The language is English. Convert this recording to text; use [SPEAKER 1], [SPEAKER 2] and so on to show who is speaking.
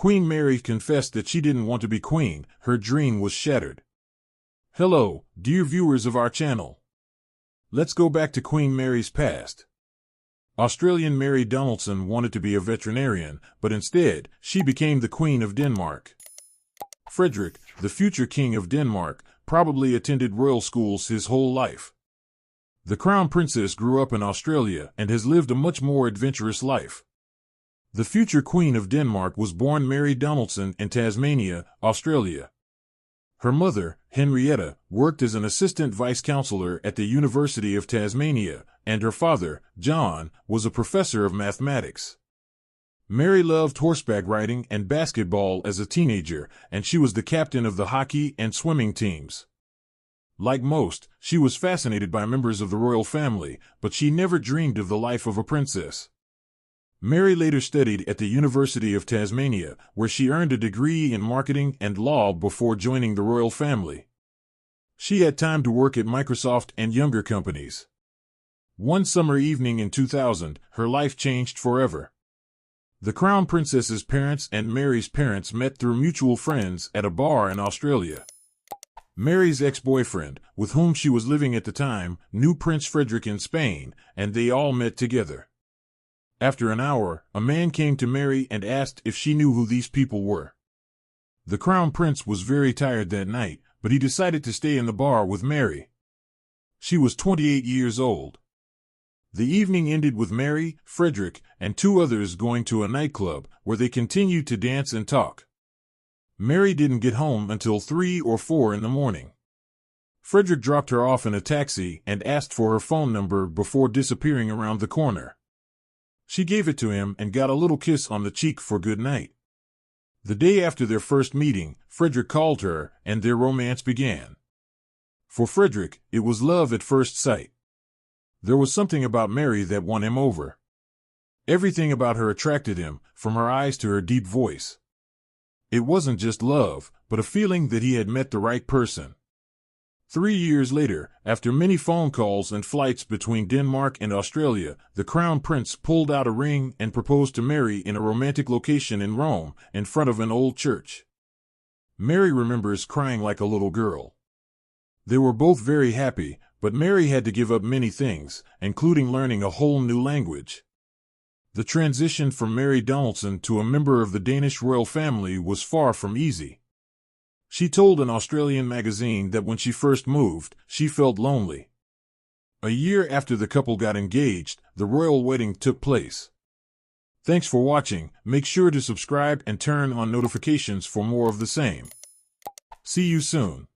[SPEAKER 1] Queen Mary confessed that she didn't want to be queen. Her dream was shattered. Hello, dear viewers of our channel. Let's go back to Queen Mary's past. Australian Mary Donaldson wanted to be a veterinarian, but instead, she became the Queen of Denmark. Frederick, the future King of Denmark, probably attended royal schools his whole life. The Crown Princess grew up in Australia and has lived a much more adventurous life. The future Queen of Denmark was born Mary Donaldson in Tasmania, Australia. Her mother, Henrietta, worked as an assistant vice-chancellor at the University of Tasmania, and her father, John, was a professor of mathematics. Mary loved horseback riding and basketball as a teenager, and she was the captain of the hockey and swimming teams. Like most, she was fascinated by members of the royal family, but she never dreamed of the life of a princess. Mary later studied at the University of Tasmania, where she earned a degree in marketing and law before joining the royal family. She had time to work at Microsoft and younger companies. One summer evening in 2000, her life changed forever. The Crown Princess's parents and Mary's parents met through mutual friends at a bar in Australia. Mary's ex-boyfriend, with whom she was living at the time, knew Prince Frederick in Spain, and they all met together. After an hour, a man came to Mary and asked if she knew who these people were. The Crown Prince was very tired that night, but he decided to stay in the bar with Mary. She was 28 years old. The evening ended with Mary, Frederick, and two others going to a nightclub, where they continued to dance and talk. Mary didn't get home until 3 or 4 in the morning. Frederick dropped her off in a taxi and asked for her phone number before disappearing around the corner. She gave it to him and got a little kiss on the cheek for good night. The day after their first meeting, Frederick called her, and their romance began. For Frederick, it was love at first sight. There was something about Mary that won him over. Everything about her attracted him, from her eyes to her deep voice. It wasn't just love, but a feeling that he had met the right person. 3 years later, after many phone calls and flights between Denmark and Australia, the Crown Prince pulled out a ring and proposed to Mary in a romantic location in Rome, in front of an old church. Mary remembers crying like a little girl. They were both very happy, but Mary had to give up many things, including learning a whole new language. The transition from Mary Donaldson to a member of the Danish royal family was far from easy. She told an Australian magazine that when she first moved, she felt lonely. A year after the couple got engaged, the royal wedding took place. Thanks for watching. Make sure to subscribe and turn on notifications for more of the same. See you soon.